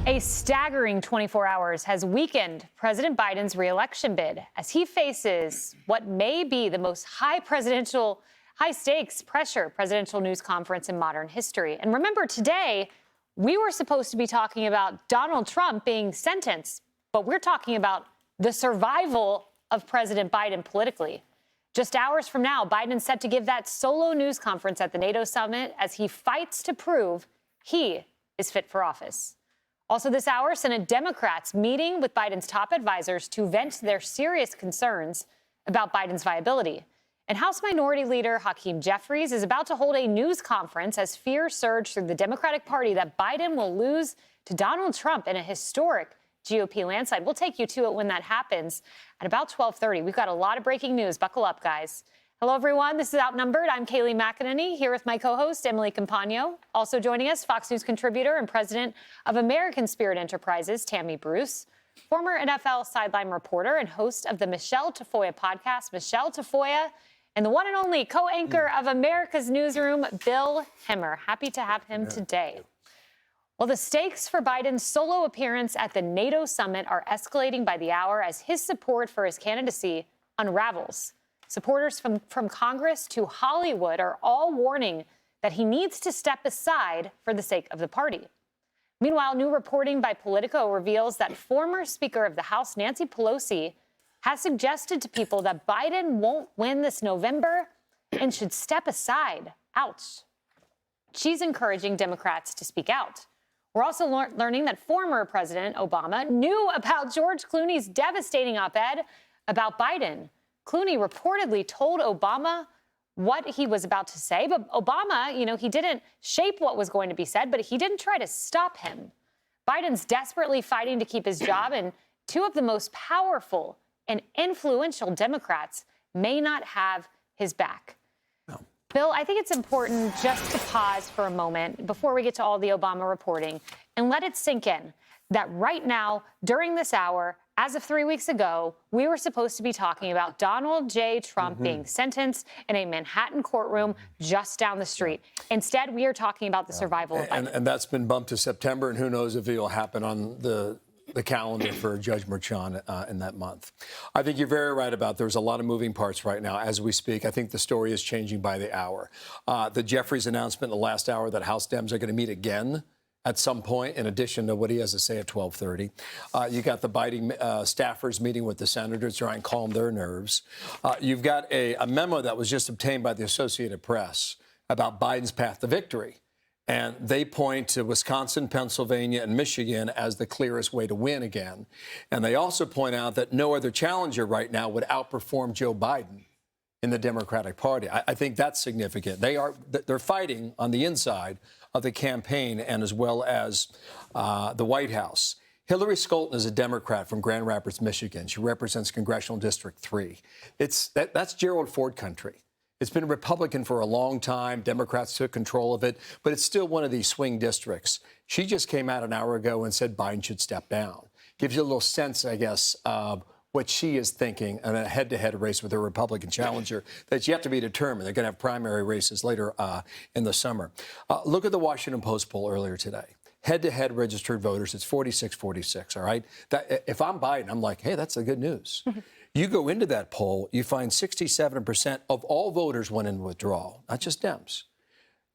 A staggering 24 hours has weakened President Biden's re-election bid as he faces what may be the most high-stakes pressure presidential news conference in modern history. And remember, today, we were supposed to be talking about Donald Trump being sentenced, but we're talking about the survival of President Biden politically. Just hours from now, Biden's set to give that solo news conference at the NATO summit as he fights to prove he is fit for office. Also this hour, Senate Democrats meeting with Biden's top advisors to vent their serious concerns about Biden's viability. And House Minority Leader Hakeem Jeffries is about to hold a news conference as fears surge through the Democratic Party that Biden will lose to Donald Trump in a historic GOP landslide. We'll take you to it when that happens at about 12:30. We've got a lot of breaking news. Buckle up, guys. Hello, everyone. This is Outnumbered. I'm Kayleigh McEnany here with my co-host, Emily Compagno. Also joining us, Fox News contributor and president of American Spirit Enterprises, Tammy Bruce. Former NFL sideline reporter and host of the Michelle Tafoya podcast, Michelle Tafoya, and the one and only co-anchor of America's Newsroom, Bill Hemmer. Happy to have him today. Well, the stakes for Biden's solo appearance at the NATO summit are escalating by the hour as his support for his candidacy unravels. Supporters from Congress to Hollywood are all warning that he needs to step aside for the sake of the party. Meanwhile, new reporting by Politico reveals that former Speaker of the House, Nancy Pelosi, has suggested to people that Biden won't win this November and should step aside. Ouch. She's encouraging Democrats to speak out. We're also learning that former President Obama knew about George Clooney's devastating op-ed about Biden. Clooney reportedly told Obama what he was about to say, but Obama, he didn't shape what was going to be said, but he didn't try to stop him. Biden's desperately fighting to keep his job, and two of the most powerful and influential Democrats may not have his back. No. Bill, I think it's important just to pause for a moment before we get to all the Obama reporting and let it sink in that right now, during this hour, as of 3 weeks ago, we were supposed to be talking about Donald J. Trump being sentenced in a Manhattan courtroom just down the street. Instead, we are talking about the survival of Biden. And that's been bumped to September, and who knows if it'll happen on the calendar for Judge Merchan in that month. I think you're very right about there's a lot of moving parts right now as we speak. I think the story is changing by the hour. The Jeffries announcement in the last hour that House Dems are going to meet again at some point, in addition to what he has to say at 12:30. You got the Biden staffers meeting with the senators, trying to calm their nerves. You've got a memo that was just obtained by the Associated Press about Biden's path to victory. And they point to Wisconsin, Pennsylvania, and Michigan as the clearest way to win again. And they also point out that no other challenger right now would outperform Joe Biden in the Democratic Party. I think that's significant. They're fighting on the inside of the campaign and as well as the White House. Hillary Scholten is a Democrat from Grand Rapids, Michigan. She represents Congressional District 3. That's Gerald Ford country. It's been Republican for a long time. Democrats took control of it, but it's still one of these swing districts. She just came out an hour ago and said Biden should step down. Gives you a little sense, I guess, of what she is thinking in a head-to-head race with her Republican challenger that's yet to be determined. They're going to have primary races later in the summer. Look at the Washington Post poll earlier today. Head-to-head registered voters, it's 46-46, all right? If I'm Biden, I'm like, hey, that's the good news. You go into that poll, you find 67% of all voters went in withdrawal, not just Dems.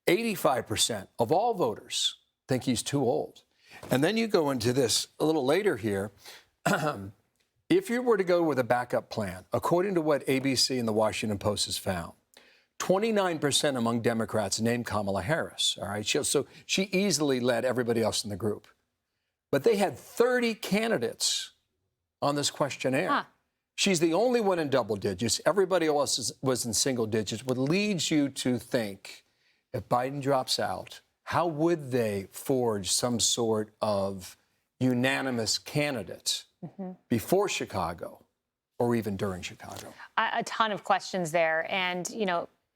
85% of all voters think he's too old. And then you go into this a little later here. If you were to go with a backup plan, according to what ABC and the Washington Post has found, 29% among Democrats named Kamala Harris, all right? So she easily led everybody else in the group. But they had 30 candidates on this questionnaire. Huh. She's the only one in double digits. Everybody else was in single digits, what leads you to think if Biden drops out, how would they forge some sort of unanimous candidate before Chicago or even during Chicago? A ton of questions there. And,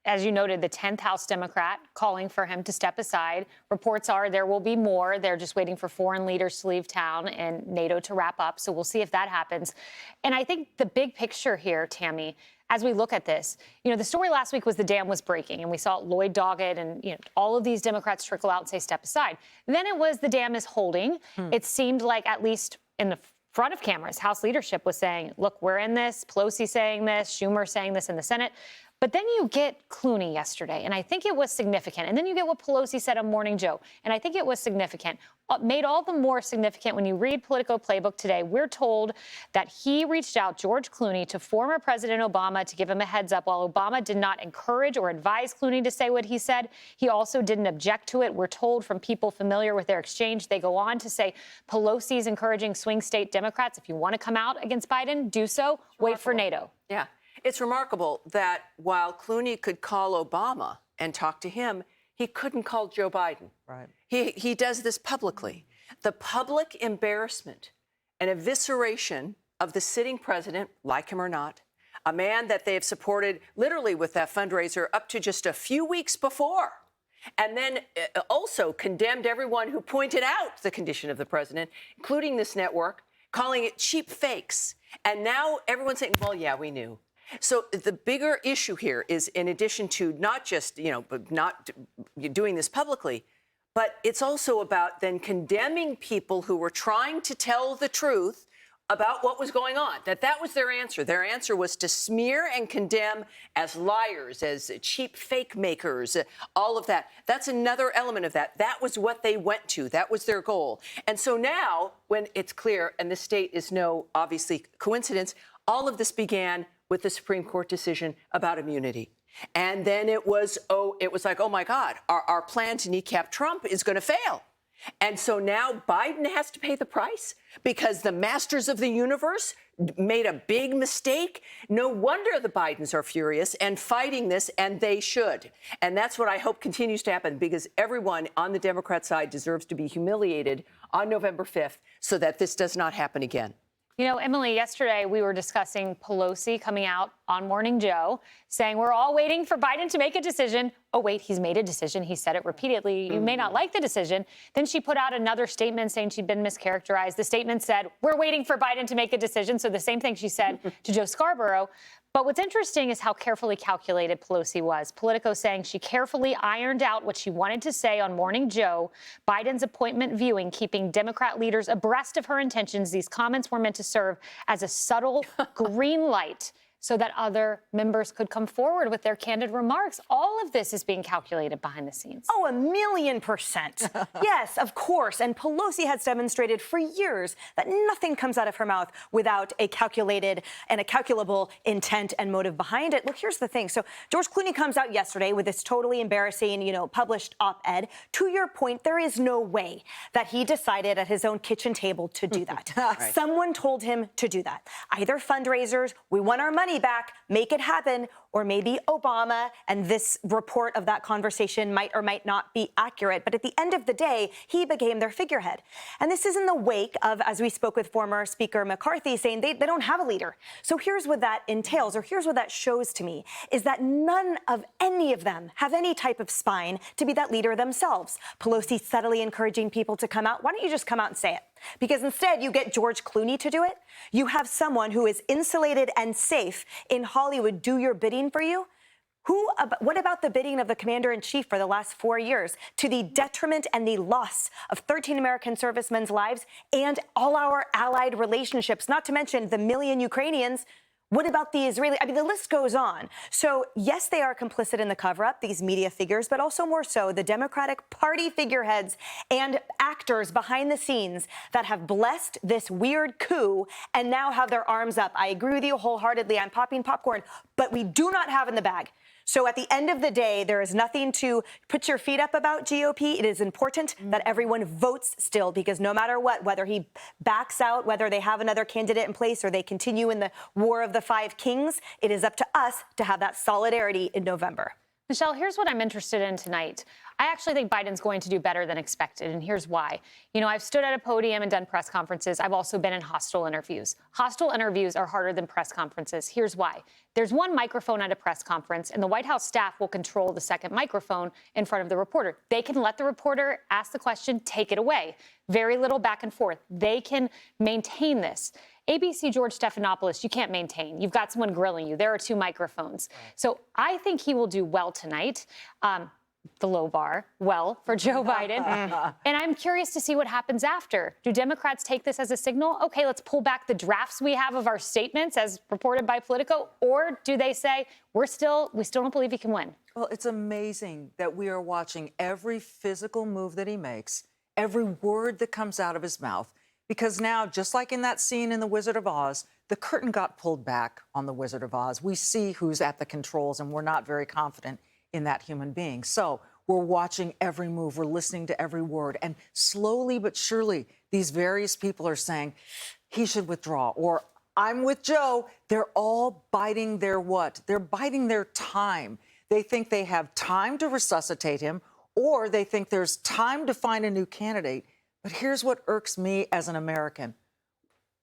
as you noted, the 10th House Democrat calling for him to step aside. Reports are there will be more. They're just waiting for foreign leaders to leave town and NATO to wrap up. So we'll see if that happens. And I think the big picture here, Tammy, as we look at this, the story last week was the dam was breaking, and we saw Lloyd Doggett and all of these Democrats trickle out and say step aside. Then it was the dam is holding. It seemed like, at least in the front of cameras, House leadership was saying, look, we're in this. Pelosi saying this, Schumer saying this in the Senate. But then you get Clooney yesterday, and I think it was significant. And then you get what Pelosi said on Morning Joe, and I think it was significant. Made all the more significant when you read Politico Playbook today. We're told that he reached out, George Clooney, to former President Obama to give him a heads up. While Obama did not encourage or advise Clooney to say what he said, he also didn't object to it. We're told from people familiar with their exchange. They go on to say Pelosi's encouraging swing state Democrats, if you want to come out against Biden, do so. Wait for NATO. Yeah. It's remarkable that while Clooney could call Obama and talk to him, he couldn't call Joe Biden. Right. He does this publicly. The public embarrassment and evisceration of the sitting president, like him or not, a man that they have supported literally with that fundraiser up to just a few weeks before, and then also condemned everyone who pointed out the condition of the president, including this network, calling it cheap fakes. And now everyone's saying, well, yeah, we knew. So the bigger issue here is, in addition to not just, not doing this publicly, but it's also about then condemning people who were trying to tell the truth about what was going on, that was their answer. Their answer was to smear and condemn as liars, as cheap fake makers, all of that. That's another element of that. That was what they went to. That was their goal. And so now, when it's clear, and the state is no, obviously, coincidence, all of this began with the Supreme Court decision about immunity. And then it was like, oh, my God, our plan to kneecap Trump is going to fail. And so now Biden has to pay the price because the masters of the universe made a big mistake. No wonder the Bidens are furious and fighting this, and they should. And that's what I hope continues to happen, because everyone on the Democrat side deserves to be humiliated on November 5th so that this does not happen again. Emily, yesterday we were discussing Pelosi coming out on Morning Joe saying we're all waiting for Biden to make a decision. Oh, wait, he's made a decision. He said it repeatedly. You may not like the decision. Then she put out another statement saying she'd been mischaracterized. The statement said, we're waiting for Biden to make a decision. So the same thing she said to Joe Scarborough. But what's interesting is how carefully calculated Pelosi was. Politico saying she carefully ironed out what she wanted to say on Morning Joe, Biden's appointment viewing, keeping Democrat leaders abreast of her intentions. These comments were meant to serve as a subtle green light so that other members could come forward with their candid remarks. All of this is being calculated behind the scenes. Oh, 1,000,000%. Yes, of course. And Pelosi has demonstrated for years that nothing comes out of her mouth without a calculated and a calculable intent and motive behind it. Look, here's the thing. So George Clooney comes out yesterday with this totally embarrassing, published op-ed. To your point, there is no way that he decided at his own kitchen table to do that. Right. Someone told him to do that. Either fundraisers, we want our money back, make it happen, or maybe Obama, and this report of that conversation might or might not be accurate. But at the end of the day, he became their figurehead. And this is in the wake of, as we spoke with former Speaker McCarthy, saying they don't have a leader. So here's what that entails, or here's what that shows to me, is that none of any of them have any type of spine to be that leader themselves. Pelosi subtly encouraging people to come out. Why don't you just come out and say it? Because instead, you get George Clooney to do it. You have someone who is insulated and safe in Hollywood do your bidding for you. What about the bidding of the commander-in-chief for the last 4 years, to the detriment and the loss of 13 American servicemen's lives and all our allied relationships, not to mention the million Ukrainians? What about the Israeli? I mean, the list goes on. So, yes, they are complicit in the cover-up, these media figures, but also more so the Democratic Party figureheads and actors behind the scenes that have blessed this weird coup and now have their arms up. I agree with you wholeheartedly. I'm popping popcorn, but we do not have in the bag. So at the end of the day, there is nothing to put your feet up about GOP. It is important that everyone votes still, because no matter what, whether he backs out, whether they have another candidate in place or they continue in the war of the five kings, it is up to us to have that solidarity in November. Michelle, here's what I'm interested in tonight. I actually think Biden's going to do better than expected, and here's why. I've stood at a podium and done press conferences. I've also been in hostile interviews. Hostile interviews are harder than press conferences. Here's why. There's one microphone at a press conference, and the White House staff will control the second microphone in front of the reporter. They can let the reporter ask the question, take it away. Very little back and forth. They can maintain this. ABC George Stephanopoulos, you can't maintain. You've got someone grilling you. There are 2 microphones. So I think he will do well tonight. The low bar, well, for Joe Biden. And I'm curious to see what happens after. Do Democrats take this as a signal? Okay, let's pull back the drafts we have of our statements as reported by Politico. Or do they say, we still don't believe he can win? Well, it's amazing that we are watching every physical move that he makes, every word that comes out of his mouth, because now, just like in that scene in The Wizard of Oz, the curtain got pulled back on The Wizard of Oz. We see who's at the controls, and we're not very confident in that human being. So we're watching every move, we're listening to every word, and slowly but surely, these various people are saying, he should withdraw, or I'm with Joe. They're all biding their what? They're biding their time. They think they have time to resuscitate him, or they think there's time to find a new candidate. But here's what irks me as an American.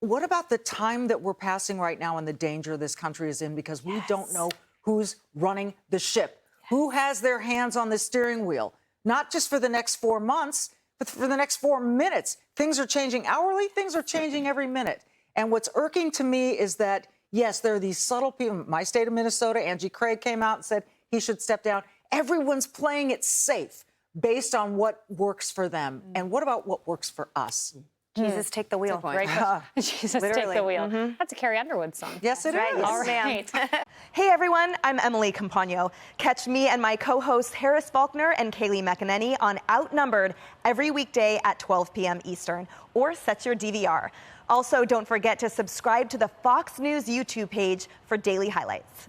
What about the time that we're passing right now and the danger this country is in because we don't know who's running the ship? Who has their hands on the steering wheel? Not just for the next 4 months, but for the next 4 minutes. Things are changing hourly. Things are changing every minute. And what's irking to me is that, yes, there are these subtle people. My state of Minnesota, Angie Craig came out and said he should step down. Everyone's playing it safe based on what works for them. And what about what works for us? Jesus, take the wheel. Great question. Jesus, take the wheel. That's a Carrie Underwood song. Yes, it is. All right. Hey, everyone, I'm Emily Compagno. Catch me and my co-hosts Harris Faulkner and Kaylee McEnany on Outnumbered every weekday at 12 p.m. Eastern, or set your DVR. Also, don't forget to subscribe to the Fox News YouTube page for daily highlights.